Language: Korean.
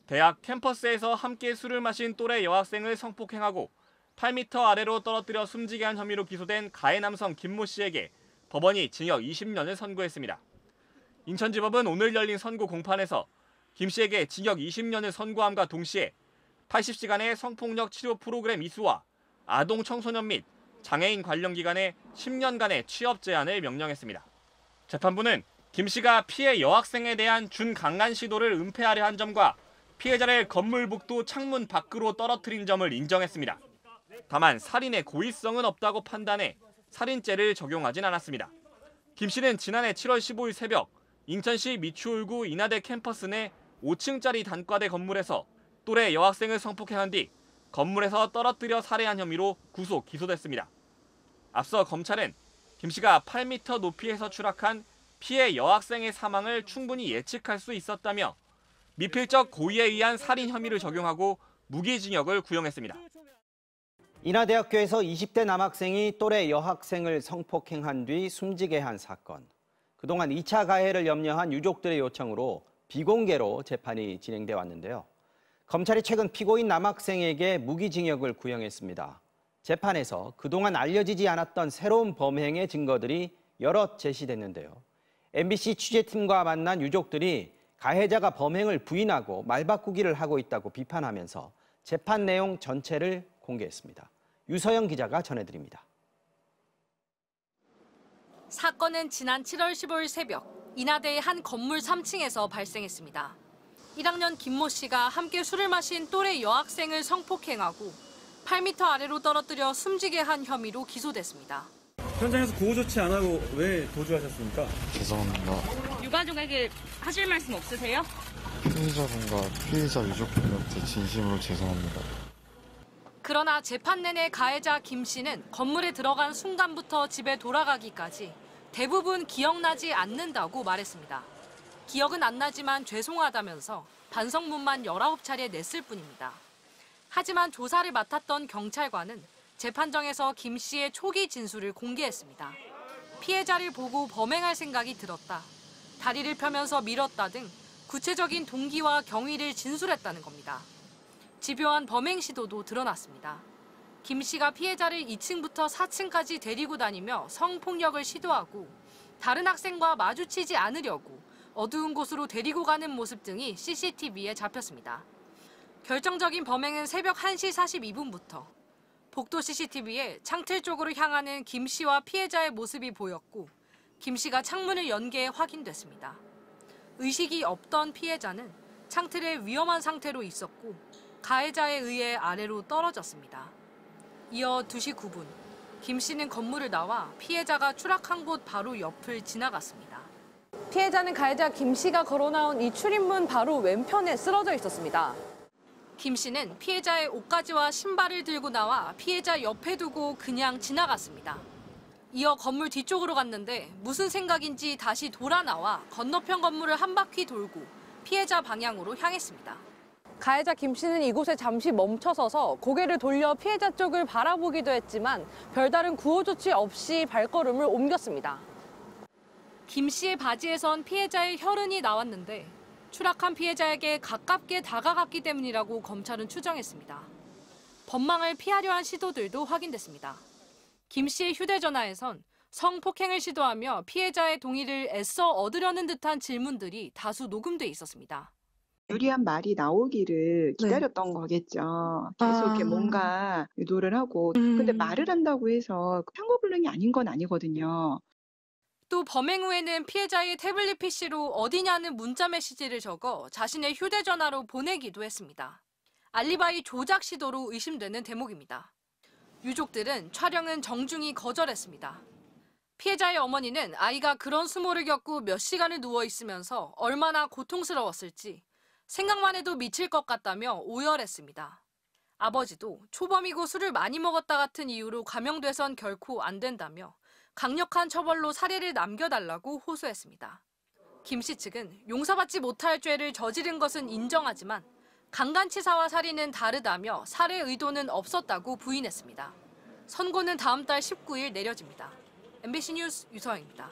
대학 캠퍼스에서 함께 술을 마신 또래 여학생을 성폭행하고 8m 아래로 떨어뜨려 숨지게 한 혐의로 기소된 가해 남성 김모 씨에게 법원이 징역 20년을 선고했습니다. 인천지법은 오늘 열린 선고 공판에서 김 씨에게 징역 20년을 선고함과 동시에 80시간의 성폭력 치료 프로그램 이수와 아동 청소년 및 장애인 관련 기관에 10년간의 취업 제한을 명령했습니다. 재판부는 김 씨가 피해 여학생에 대한 준강간 시도를 은폐하려 한 점과 피해자를 건물 복도 창문 밖으로 떨어뜨린 점을 인정했습니다. 다만 살인의 고의성은 없다고 판단해 살인죄를 적용하진 않았습니다. 김 씨는 지난해 7월 15일 새벽 인천시 미추홀구 인하대 캠퍼스 내 5층짜리 단과대 건물에서 또래 여학생을 성폭행한 뒤 건물에서 떨어뜨려 살해한 혐의로 구속 기소됐습니다. 앞서 검찰은 김 씨가 8m 높이에서 추락한 피해 여학생의 사망을 충분히 예측할 수 있었다며 미필적 고의에 의한 살인 혐의를 적용하고 무기징역을 구형했습니다. 인하대학교에서 20대 남학생이 또래 여학생을 성폭행한 뒤 숨지게 한 사건. 그동안 2차 가해를 염려한 유족들의 요청으로 비공개로 재판이 진행돼 왔는데요. 검찰이 최근 피고인 남학생에게 무기징역을 구형했습니다. 재판에서 그동안 알려지지 않았던 새로운 범행의 증거들이 여럿 제시됐는데요. MBC 취재팀과 만난 유족들이 가해자가 범행을 부인하고 말바꾸기를 하고 있다고 비판하면서 재판 내용 전체를 공개했습니다. 유서영 기자가 전해드립니다. 사건은 지난 7월 15일 새벽 인하대의 한 건물 3층에서 발생했습니다. 1학년 김모 씨가 함께 술을 마신 또래 여학생을 성폭행하고 8m 아래로 떨어뜨려 숨지게 한 혐의로 기소됐습니다. 현장에서 구호 조치 안 하고 왜 도주하셨습니까? 죄송합니다. 유가족에게 하실 말씀 없으세요? 피해자분과 피해자 유족분한테 진심으로 죄송합니다. 그러나 재판 내내 가해자 김 씨는 건물에 들어간 순간부터 집에 돌아가기까지 대부분 기억나지 않는다고 말했습니다. 기억은 안 나지만 죄송하다면서 반성문만 19차례 냈을 뿐입니다. 하지만 조사를 맡았던 경찰관은 재판정에서 김 씨의 초기 진술을 공개했습니다. 피해자를 보고 범행할 생각이 들었다. 다리를 펴면서 밀었다 등 구체적인 동기와 경위를 진술했다는 겁니다. 집요한 범행 시도도 드러났습니다. 김 씨가 피해자를 2층부터 4층까지 데리고 다니며 성폭력을 시도하고 다른 학생과 마주치지 않으려고 어두운 곳으로 데리고 가는 모습 등이 CCTV에 잡혔습니다. 결정적인 범행은 새벽 1시 42분부터 복도 CCTV에 창틀 쪽으로 향하는 김 씨와 피해자의 모습이 보였고 김 씨가 창문을 연 게 확인됐습니다. 의식이 없던 피해자는 창틀에 위험한 상태로 있었고 가해자에 의해 아래로 떨어졌습니다. 이어 2시 9분, 김 씨는 건물을 나와 피해자가 추락한 곳 바로 옆을 지나갔습니다. 피해자는 가해자 김 씨가 걸어나온 이 출입문 바로 왼편에 쓰러져 있었습니다. 김 씨는 피해자의 옷가지와 신발을 들고 나와 피해자 옆에 두고 그냥 지나갔습니다. 이어 건물 뒤쪽으로 갔는데 무슨 생각인지 다시 돌아 나와 건너편 건물을 한 바퀴 돌고 피해자 방향으로 향했습니다. 가해자 김 씨는 이곳에 잠시 멈춰서서 고개를 돌려 피해자 쪽을 바라보기도 했지만 별다른 구호 조치 없이 발걸음을 옮겼습니다. 김 씨의 바지에선 피해자의 혈흔이 나왔는데 추락한 피해자에게 가깝게 다가갔기 때문이라고 검찰은 추정했습니다. 법망을 피하려 한 시도들도 확인됐습니다. 김 씨의 휴대전화에선 성폭행을 시도하며 피해자의 동의를 애써 얻으려는 듯한 질문들이 다수 녹음돼 있었습니다. 유리한 말이 나오기를 기다렸던 거겠죠. 계속 이렇게 뭔가 유도를 하고. 근데 말을 한다고 해서 상호불능이 아닌 건 아니거든요. 또 범행 후에는 피해자의 태블릿 PC로 어디냐는 문자 메시지를 적어 자신의 휴대전화로 보내기도 했습니다. 알리바이 조작 시도로 의심되는 대목입니다. 유족들은 촬영은 정중히 거절했습니다. 피해자의 어머니는 아이가 그런 수모를 겪고 몇 시간을 누워 있으면서 얼마나 고통스러웠을지 생각만 해도 미칠 것 같다며 오열했습니다. 아버지도 초범이고 술을 많이 먹었다 같은 이유로 감형돼선 결코 안 된다며 강력한 처벌로 사례를 남겨달라고 호소했습니다. 김 씨 측은 용서받지 못할 죄를 저지른 것은 인정하지만 강간치사와 살인은 다르다며 살해 의도는 없었다고 부인했습니다. 선고는 다음 달 19일 내려집니다. MBC 뉴스 유서영입니다.